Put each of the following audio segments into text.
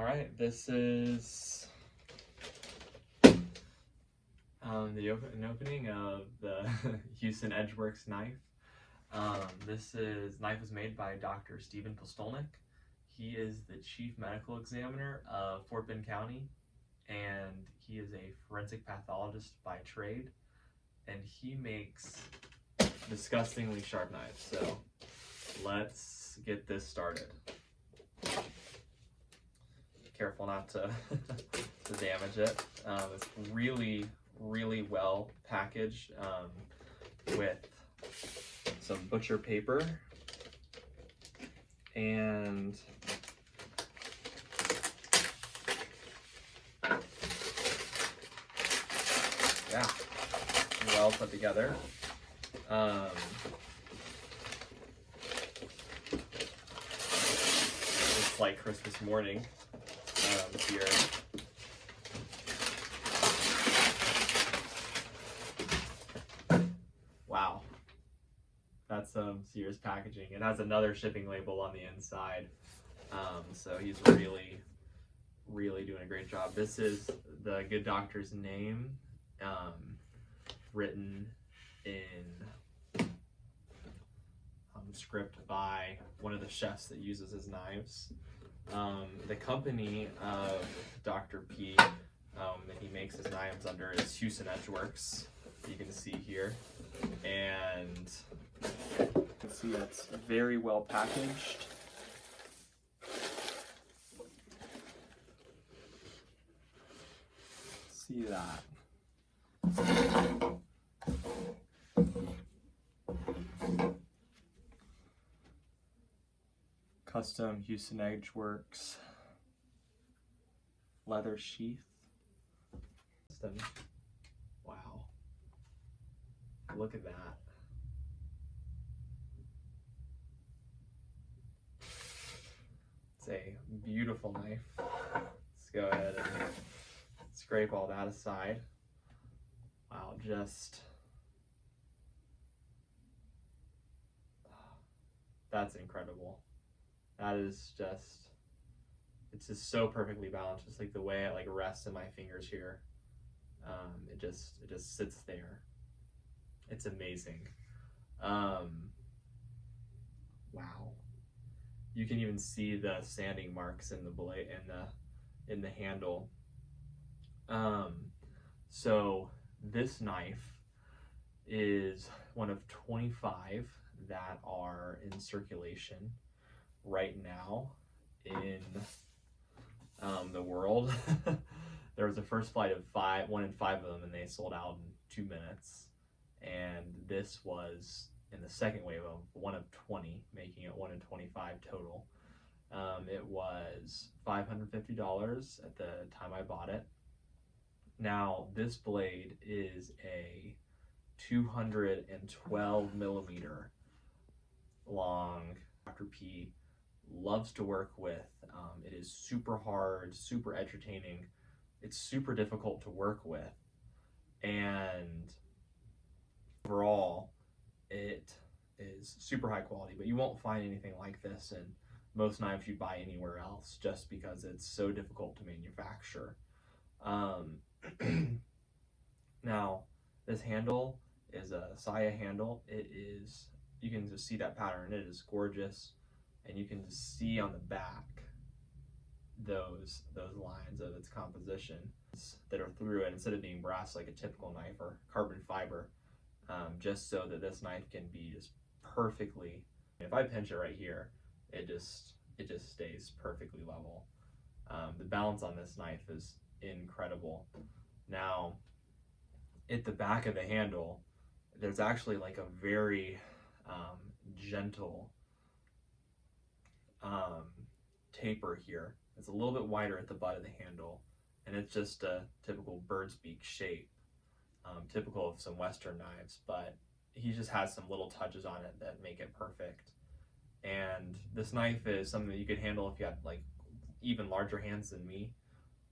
right, this is the opening of the Houston Edgeworks knife. This knife was made by Dr. Stephen Pustilnik. He is the chief medical examiner of Fort Bend County, and he is a forensic pathologist by trade, and he makes disgustingly sharp knives. So let's get this started. Careful not to to damage it. It's really well packaged with some butcher paper and yeah, well put together. It's like Christmas morning here. Wow, that's some serious packaging. It has another shipping label on the inside, so he's really doing a great job. This is the good doctor's name, written in script by one of the chefs that uses his knives. The company of Dr. P that he makes his knives under is Houston Edgeworks. You can see here, and you can see it's very well packaged. See that. Custom Houston Edgeworks leather sheath. Wow. Look at that. It's a beautiful knife. Let's go ahead and scrape all that aside. Wow, that's incredible. That is it's just so perfectly balanced, just like the way it rests in my fingers here. It just sits there. It's amazing. Wow. You can even see the sanding marks in the blade in the handle. So this knife is one of 25 that are in circulation right now in the world. There was a first flight of 1 in 5 of them, and they sold out in 2 minutes. And this was in the second wave of 1 of 20, making it 1 in 25 total. It was $550 at the time I bought it. Now, this blade is a 212 millimeter long. Dr. P loves to work with. It is super hard, super entertaining. It's super difficult to work with, and overall it is super high quality, but you won't find anything like this in most knives you buy anywhere else, just because it's so difficult to manufacture. Now, this handle is a Saya handle. It is, you can just see that pattern. It is gorgeous, and you can just see on the back those lines of its composition that are through it, instead of being brass like a typical knife, or carbon fiber, just so that this knife can be just perfectly, if I pinch it right here, it just stays perfectly level. The balance on this knife is incredible. Now, at the back of the handle, there's actually like a very gentle taper here. It's a little bit wider at the butt of the handle, and it's just a typical bird's beak shape, typical of some Western knives, but he just has some little touches on it that make it perfect. And this knife is something that you could handle if you had like even larger hands than me,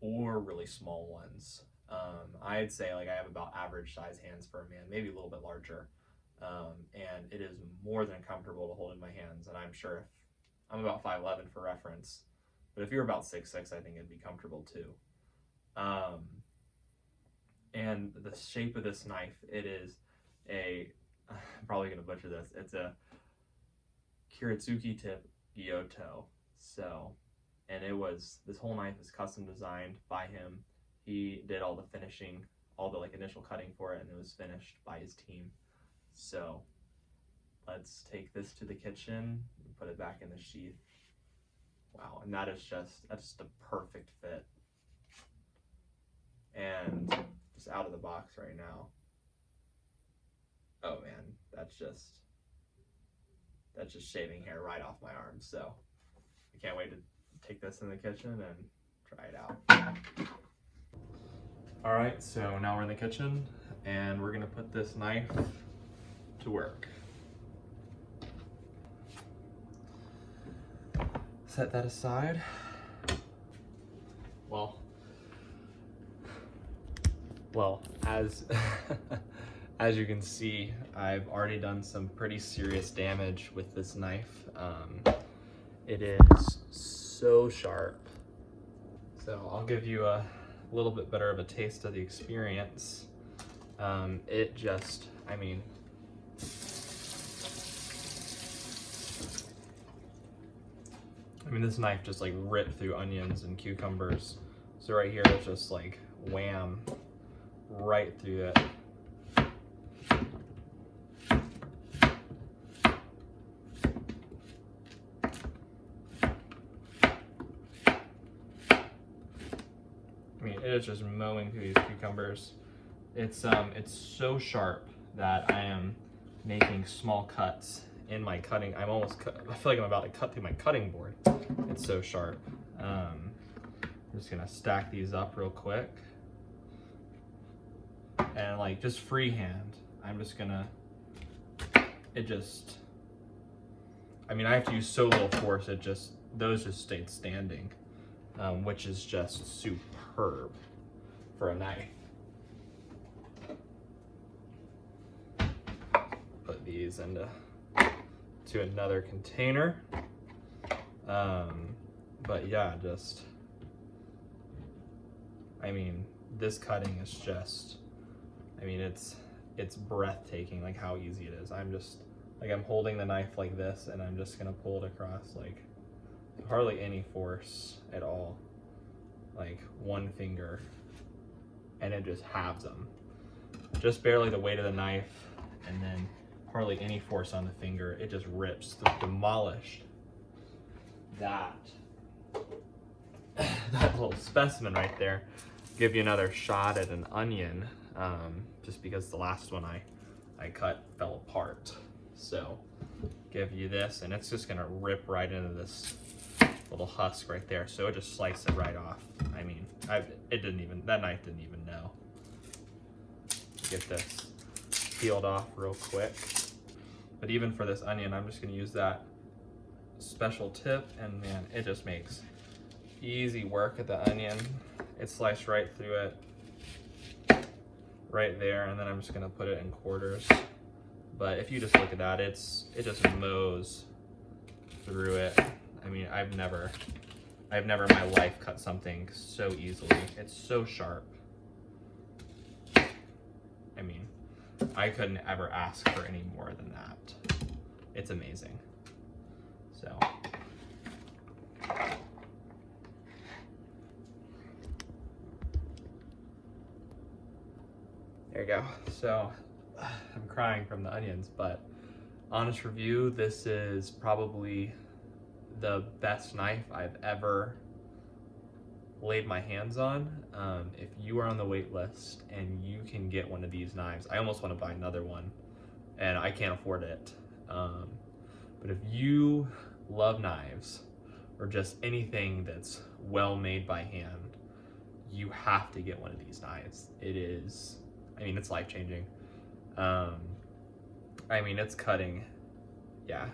or really small ones. I'd say I have about average size hands for a man, maybe a little bit larger, and it is more than comfortable to hold in my hands. And I'm sure, if I'm about 5'11" for reference, but if you're about 6'6", I think it'd be comfortable too. And the shape of this knife, it is I'm probably gonna butcher this, it's a kiritsuki tip gyuto. So, and this whole knife is custom designed by him. He did all the finishing, all the like initial cutting for it, and it was finished by his team. So let's take this to the kitchen and put it back in the sheath. Wow, and that's just a perfect fit. And just out of the box right now. Oh man, that's just shaving hair right off my arm. So I can't wait to take this in the kitchen and try it out. All right, so now we're in the kitchen and we're gonna put this knife to work. Set that aside. Well, as as you can see, I've already done some pretty serious damage with this knife. It is so sharp. So I'll give you a little bit better of a taste of the experience. It just, I mean, this knife just like ripped through onions and cucumbers. So right here is just like wham, right through it. I mean, it is just mowing through these cucumbers. It's so sharp that I am making small cuts in my cutting. I feel like I'm about to cut through my cutting board. It's so sharp. I'm just gonna stack these up real quick. And like just freehand, I'm just gonna, I have to use so little force, those just stayed standing, which is just superb for a knife. Put these into another container. But yeah, this cutting is just, it's breathtaking, like how easy it is. I'm holding the knife like this and I'm just gonna pull it across, like hardly any force at all, like one finger, and it just halves them. Just barely the weight of the knife, and then hardly any force on the finger. It just rips, demolished that little specimen right there. Give you another shot at an onion, just because the last one I cut fell apart. So give you this, and it's just gonna rip right into this little husk right there. So it just sliced it right off. That knife didn't even know. Get this peeled off real quick. But even for this onion, I'm just gonna use that special tip, and man, it just makes easy work at the onion. It sliced right through it, right there, and then I'm just gonna put it in quarters. But if you just look at that, it just mows through it. I've never in my life cut something so easily. It's so sharp. I couldn't ever ask for any more than that. It's amazing. So. There you go. So I'm crying from the onions, but honest review, this is probably the best knife I've ever laid my hands on. If you are on the wait list and you can get one of these knives, I almost want to buy another one and I can't afford it. But if you love knives or just anything that's well made by hand, you have to get one of these knives. It is, it's life-changing. It's cutting, yeah.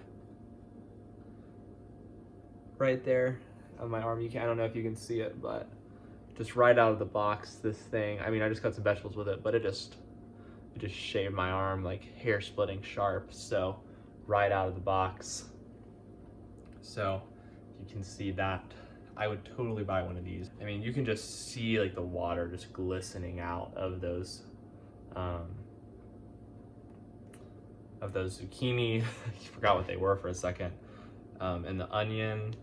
Right there on my arm, I don't know if you can see it, but just right out of the box, this thing, I just cut some vegetables with it, but it just shaved my arm, like hair splitting sharp. So right out of the box. So you can see that I would totally buy one of these. I mean, you can just see like the water just glistening out of those zucchini. I forgot what they were for a second. And the onion.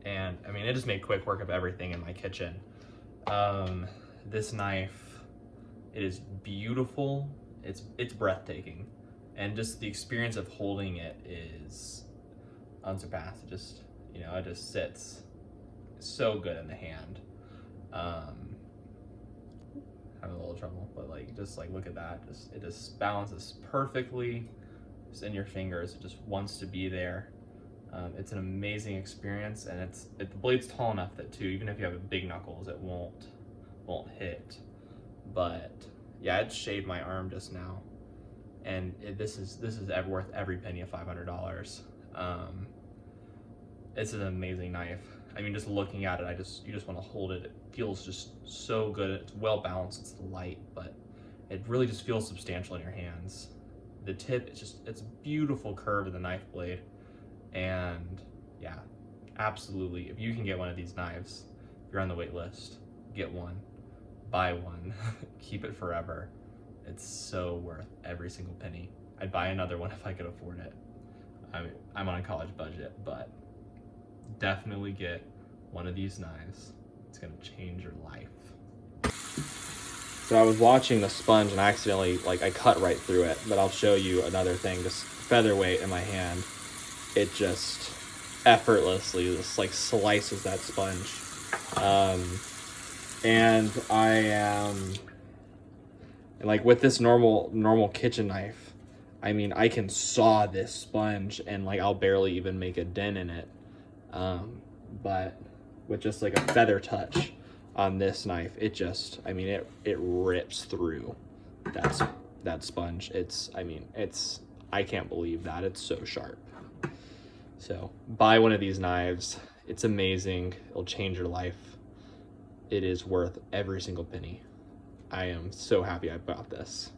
And I mean, it just made quick work of everything in my kitchen. This knife, it is beautiful. It's breathtaking. And just the experience of holding it is unsurpassed. It just, you know, it just sits so good in the hand. Having a little trouble, but like, just like, look at that. It just balances perfectly just in your fingers. It just wants to be there. It's an amazing experience, and the blade's tall enough that too, even if you have big knuckles, it won't hit. But yeah, it shaved my arm just now, and this is worth every penny of $500. It's an amazing knife. I mean, just looking at it, you just want to hold it. It feels just so good. It's well balanced. It's light, but it really just feels substantial in your hands. The tip, it's a beautiful curve of the knife blade. And yeah, absolutely. If you can get one of these knives, if you're on the wait list, get one, buy one, keep it forever. It's so worth every single penny. I'd buy another one if I could afford it. I'm on a college budget, but definitely get one of these knives. It's gonna change your life. So I was watching the sponge and I accidentally, I cut right through it, but I'll show you another thing, just featherweight in my hand. It just effortlessly just slices that sponge. And I am, with this normal kitchen knife, I mean, I can saw this sponge and I'll barely even make a dent in it. But with just a feather touch on this knife, it just, I mean, it rips through that sponge. I can't believe that. It's so sharp. So buy one of these knives. It's amazing. It'll change your life. It is worth every single penny. I am so happy I bought this.